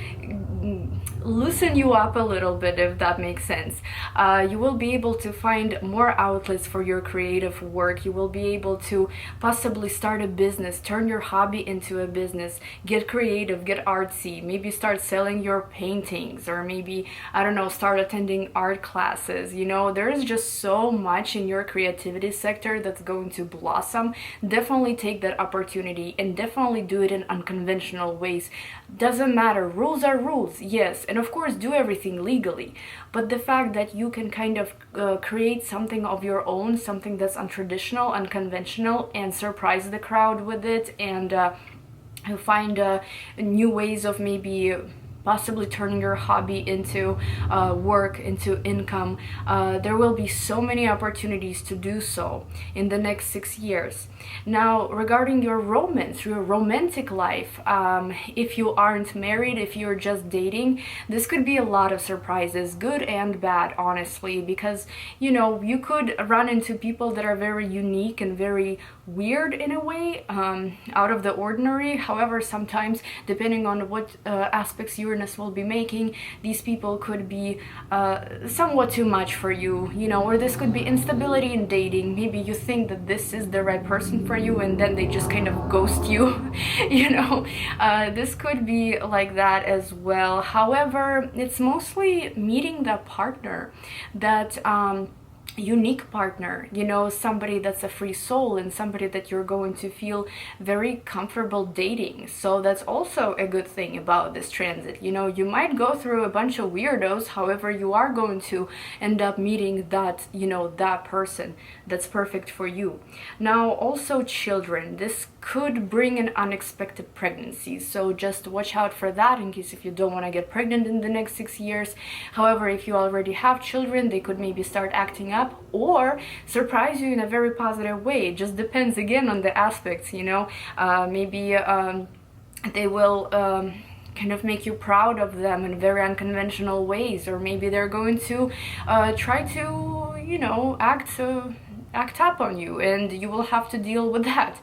loosen you up a little bit, if that makes sense. You will be able to find more outlets for your creative work. You will be able to possibly start a business, turn your hobby into a business, get creative, get artsy, maybe start selling your paintings, or maybe, I don't know, start attending art classes. You know, there is just so much in your creativity sector that's going to blossom. Definitely take that opportunity and definitely do it in unconventional ways. Doesn't matter, rules are rules, yes, and of course do everything legally, but the fact that you can kind of create something of your own, something that's untraditional, unconventional, and surprise the crowd with it, and find new ways of maybe possibly turning your hobby into work, into income. There will be so many opportunities to do so in the next 6 years. Now, regarding your romance, your romantic life, if you aren't married, if you're just dating, this could be a lot of surprises, good and bad, honestly, because, you know, you could run into people that are very unique and very weird in a way, out of the ordinary. However, sometimes, depending on what aspects Uranus will be making, these people could be somewhat too much for you, you know, or this could be instability in dating. Maybe you think that this is the right person for you, and then they just kind of ghost you. You know, this could be like that as well. However, it's mostly meeting that partner, that unique partner, you know, somebody that's a free soul and somebody that you're going to feel very comfortable dating. So that's also a good thing about this transit. You know, you might go through a bunch of weirdos, however, you are going to end up meeting that, you know, that person that's perfect for you. Now, also children, this could bring an unexpected pregnancy, so just watch out for that in case if you don't want to get pregnant in the next 6 years. However, if you already have children, they could maybe start acting up or surprise you in a very positive way. It just depends again on the aspects, you know. Maybe they will kind of make you proud of them in very unconventional ways, or maybe they're going to try to, you know, act up on you, and you will have to deal with that.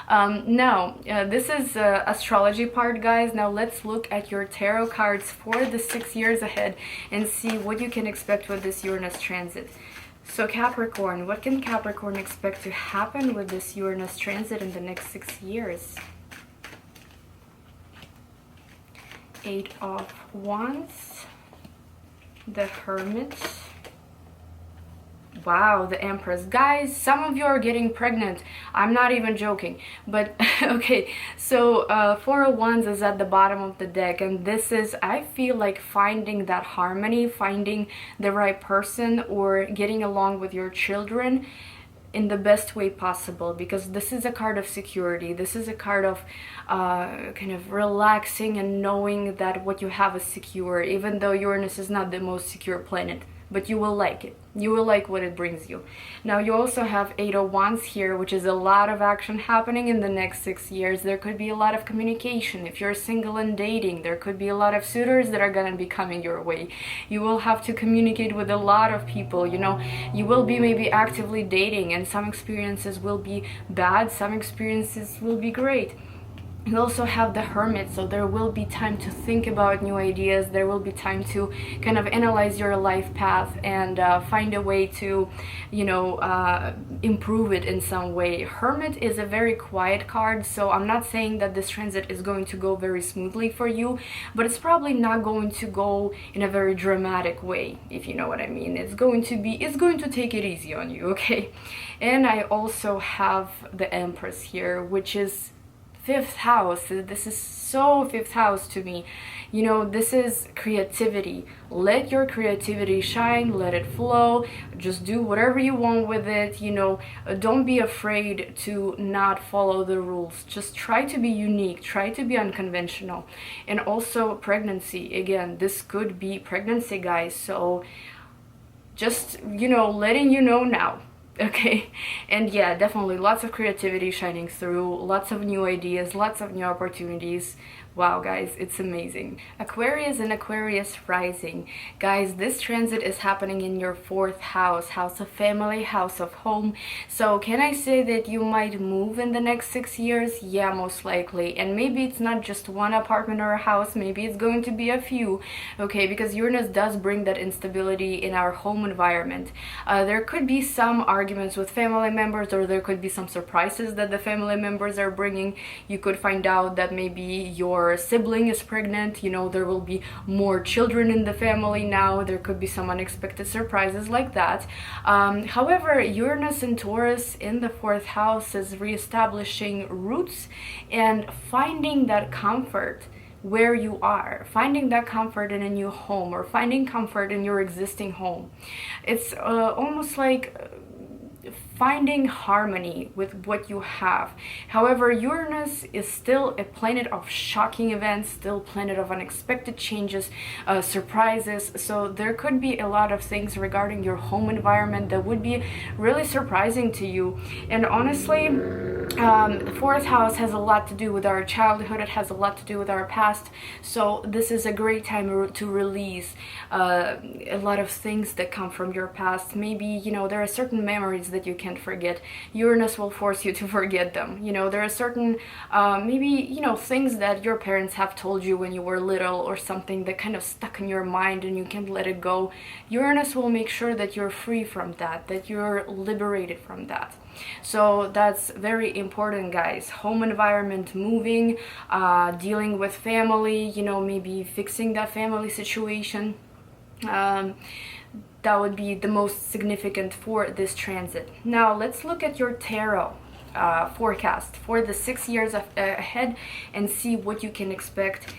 Now, this is astrology part, guys. Now let's look at your tarot cards for the 6 years ahead and see what you can expect with this Uranus transit. So Capricorn, what can Capricorn expect to happen with this Uranus transit in the next 6 years? 8 of Wands, the Hermit, Wow, the Empress. Guys, some of you are getting pregnant. I'm not even joking. But, okay, so Four of Wands is at the bottom of the deck. And this is, I feel like, finding that harmony, finding the right person, or getting along with your children in the best way possible, because this is a card of security. This is a card of kind of relaxing and knowing that what you have is secure, even though Uranus is not the most secure planet, but you will like it. You will like what it brings you. Now you also have Eight of Wands here, which is a lot of action happening in the next 6 years. There could be a lot of communication. If you're single and dating, there could be a lot of suitors that are going to be coming your way. You will have to communicate with a lot of people. You know, you will be maybe actively dating, and some experiences will be bad, some experiences will be great. You also have the Hermit, so there will be time to think about new ideas. There will be time to kind of analyze your life path and find a way to, you know, improve it in some way. Hermit is a very quiet card, so I'm not saying that this transit is going to go very smoothly for you, but it's probably not going to go in a very dramatic way, if you know what I mean. It's going to take it easy on you, okay? And I also have the Empress here, which is 5th house. This is so 5th house to me. You know, this is creativity. Let your creativity shine, let it flow, just do whatever you want with it. You know, don't be afraid to not follow the rules. Just try to be unique, try to be unconventional. And also pregnancy, again, this could be pregnancy, guys, so just, you know, letting you know now. Okay, and yeah, definitely lots of creativity shining through, lots of new ideas, lots of new opportunities. Wow, guys, it's amazing. Aquarius and Aquarius rising. Guys, this transit is happening in your 4th house, house of family, house of home. So can I say that you might move in the next 6 years? Yeah, most likely. And maybe it's not just one apartment or a house, maybe it's going to be a few. Okay, because Uranus does bring that instability in our home environment. There could be some arguments with family members, or there could be some surprises that the family members are bringing. You could find out that maybe your sibling is pregnant. You know, there will be more children in the family now. There could be some unexpected surprises like that. However, Uranus and Taurus in the 4th house is reestablishing roots and finding that comfort where you are, finding that comfort in a new home, or finding comfort in your existing home. It's almost like finding harmony with what you have. However, Uranus is still a planet of shocking events, still planet of unexpected changes, surprises. So there could be a lot of things regarding your home environment that would be really surprising to you. And honestly, the 4th house has a lot to do with our childhood. It has a lot to do with our past. So this is a great time to release a lot of things that come from your past. Maybe, you know, there are certain memories that you can't forget. Uranus will force you to forget them. You know, there are certain maybe, you know, things that your parents have told you when you were little, or something that kind of stuck in your mind and you can't let it go. Uranus will make sure that you're free from that, that you're liberated from that. So that's very important, guys. Home environment, moving, dealing with family, you know, maybe fixing that family situation. That would be the most significant for this transit. Now let's look at your tarot forecast for the 6 years ahead and see what you can expect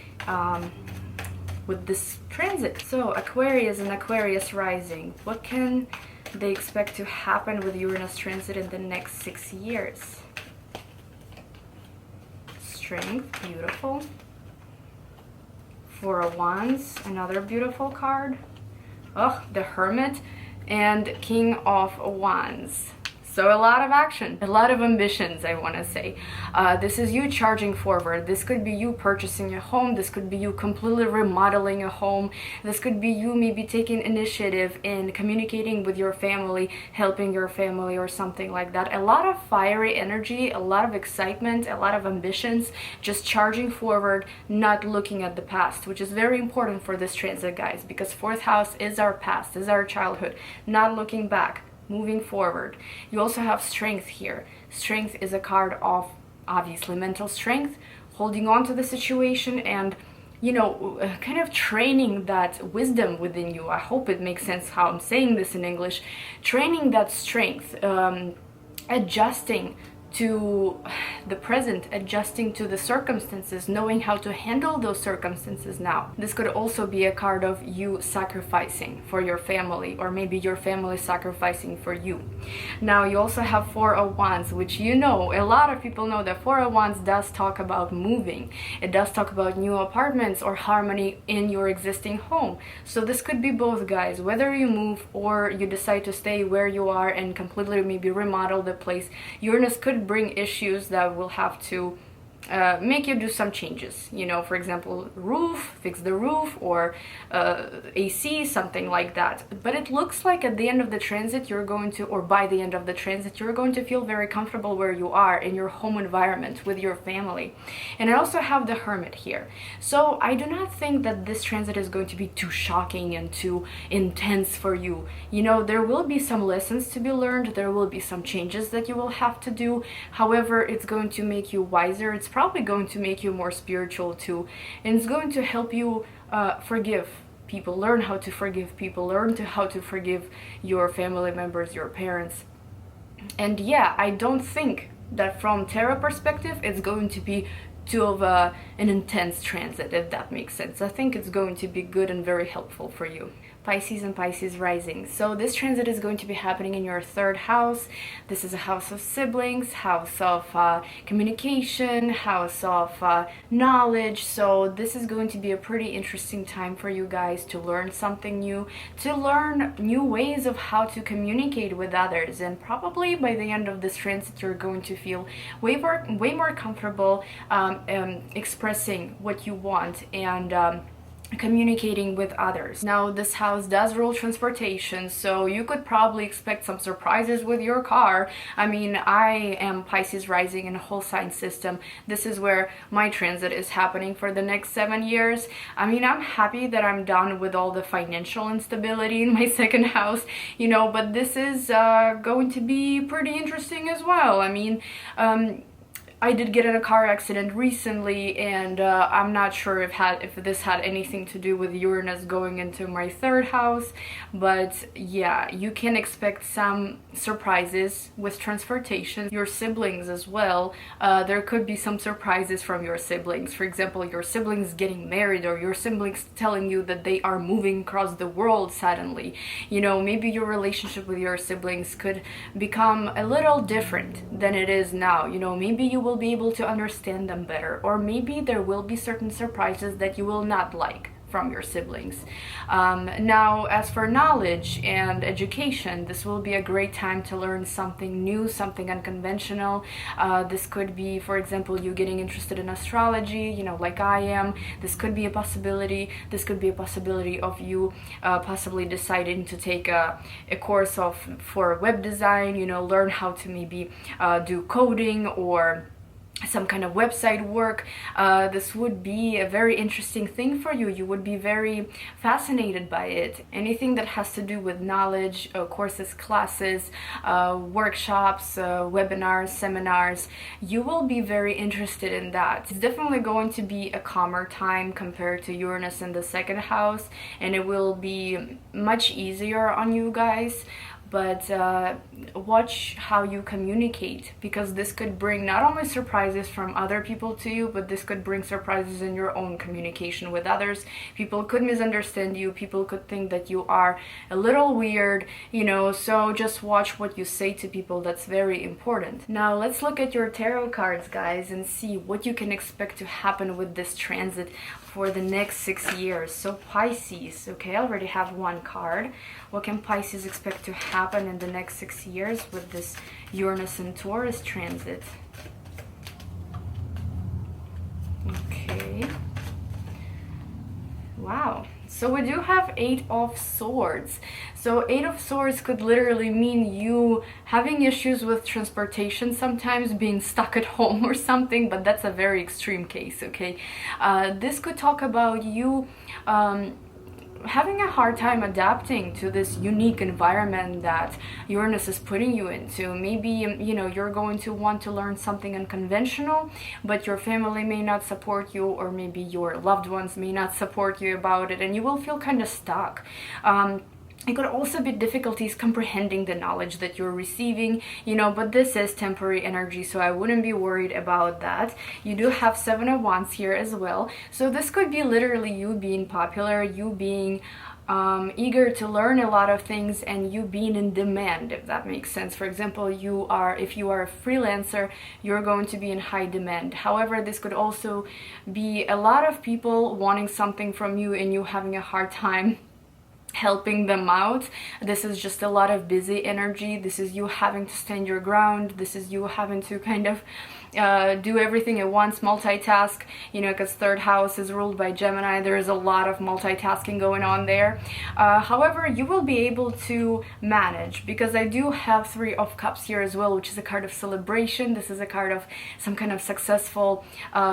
with this transit. So Aquarius and Aquarius rising, what can they expect to happen with Uranus transit in the next 6 years? Strength, beautiful. 4 of Wands, another beautiful card. Oh, the Hermit and King of Wands. So a lot of action, a lot of ambitions, I want to say. This is you charging forward. This could be you purchasing a home. This could be you completely remodeling a home. This could be you maybe taking initiative in communicating with your family, helping your family, or something like that. A lot of fiery energy, a lot of excitement, a lot of ambitions, just charging forward, not looking at the past, which is very important for this transit, guys, because 4th house is our past, is our childhood, not looking back, moving forward. You also have strength here. Strength is a card of, obviously, mental strength, holding on to the situation and you know, kind of training that wisdom within you. I hope it makes sense how I'm saying this in English. Training that strength, adjusting to the present, adjusting to the circumstances, knowing how to handle those circumstances now. This could also be a card of you sacrificing for your family, or maybe your family sacrificing for you. Now you also have Four of Wands, which, you know, a lot of people know that Four of Wands does talk about moving. It does talk about new apartments or harmony in your existing home. So this could be both, guys. Whether you move or you decide to stay where you are and completely maybe remodel the place, Uranus could bring issues that will have to make you do some changes, you know, for example, fix the roof, or AC, something like that. But it looks like at the end of the transit you're going to, or by the end of the transit, you're going to feel very comfortable where you are in your home environment with your family. And I also have the Hermit here. So I do not think that this transit is going to be too shocking and too intense for you. You know, there will be some lessons to be learned, there will be some changes that you will have to do. However, it's going to make you wiser. It's probably going to make you more spiritual too, and it's going to help you forgive people, learn how to forgive people, learn how to forgive your family members, your parents. And yeah, I don't think that from tarot perspective it's going to be too of an intense transit, if that makes sense. I think it's going to be good and very helpful for you. Pisces and Pisces rising. So this transit is going to be happening in your third house. This is a house of siblings, house of communication, house of knowledge. So this is going to be a pretty interesting time for you guys to learn something new, to learn new ways of how to communicate with others. And probably by the end of this transit, you're going to feel way more comfortable expressing what you want and communicating with others. Now this house does rule transportation, so you could probably expect some surprises with your car. I mean, I am Pisces rising in a whole sign system. This is where my transit is happening for the next 7 years. I mean, I'm happy that I'm done with all the financial instability in my second house, you know, but this is going to be pretty interesting as well. I mean, I did get in a car accident recently, and I'm not sure if this had anything to do with Uranus going into my third house, but yeah, you can expect some surprises with transportation. Your siblings as well, there could be some surprises from your siblings. For example, your siblings getting married, or your siblings telling you that they are moving across the world suddenly. You know, maybe your relationship with your siblings could become a little different than it is now. You know, maybe you will be able to understand them better, or maybe there will be certain surprises that you will not like from your siblings. Now, as for knowledge and education, this will be a great time to learn something new, something unconventional. This could be, for example, you getting interested in astrology, you know, like I am. This could be a possibility. This could be a possibility of you possibly deciding to take a course for web design, you know, learn how to maybe do coding or some kind of website work. This would be a very interesting thing for you. You would be very fascinated by it. Anything that has to do with knowledge, courses, classes, workshops, webinars, seminars, you will be very interested in that. It's definitely going to be a calmer time compared to Uranus in the second house, and it will be much easier on you guys. But watch how you communicate, because this could bring not only surprises from other people to you, but this could bring surprises in your own communication with others. People could misunderstand you, people could think that you are a little weird, you know, so just watch what you say to people. That's very important. Now let's look at your tarot cards, guys, and see what you can expect to happen with this transit for the next 6 years. So Pisces, okay, I already have one card. What can Pisces expect to happen in the next 6 years with this Uranus and Taurus transit? Okay. Wow. So we do have 8 of Swords. So 8 of Swords could literally mean you having issues with transportation, sometimes being stuck at home or something, but that's a very extreme case, okay? This could talk about you having a hard time adapting to this unique environment that Uranus is putting you into. Maybe, you know, you're going to want to learn something unconventional, but your family may not support you, or maybe your loved ones may not support you about it, and you will feel kind of stuck. It could also be difficulties comprehending the knowledge that you're receiving, you know, but this is temporary energy, so I wouldn't be worried about that. You do have Seven of Wands here as well, so this could be literally you being popular, you being eager to learn a lot of things, and you being in demand, if that makes sense. For example, if you are a freelancer, you're going to be in high demand. However, this could also be a lot of people wanting something from you and you having a hard time helping them out. This is just a lot of busy energy. This is you having to stand your ground. This is you having to kind of do everything at once, multitask, you know, because third house is ruled by Gemini. There is a lot of multitasking going on there. However, you will be able to manage, because I do have Three of Cups here as well, which is a card of celebration. This is a card of some kind of successful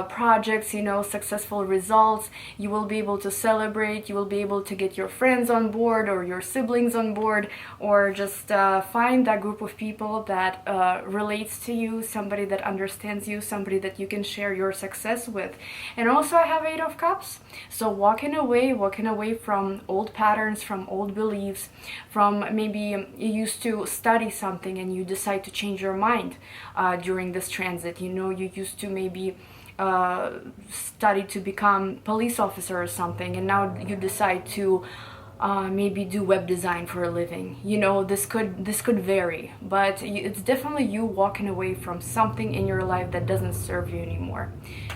projects, you know, successful results. You will be able to celebrate. You will be able to get your friends on board, or your siblings on board, or just find that group of people that relates to you, somebody that understands you, somebody that you can share your success with. And also I have Eight of Cups, so walking away from old patterns, from old beliefs, from maybe you used to study something and you decide to change your mind during this transit. You know, you used to maybe study to become police officer or something, and now you decide to maybe do web design for a living. You know, this could vary, but it's definitely you walking away from something in your life that doesn't serve you anymore.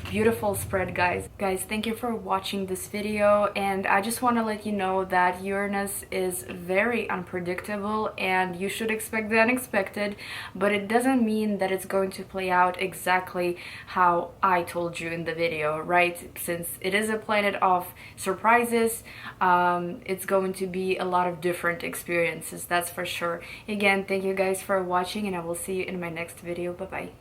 Beautiful spread, guys. Thank you for watching this video, and I just want to let you know that Uranus is very unpredictable and you should expect the unexpected, but it doesn't mean that it's going to play out exactly how I told you in the video, right? Since it is a planet of surprises, it's going to be a lot of different experiences, that's for sure. Again, thank you guys for watching, and I will see you in my next video. Bye bye.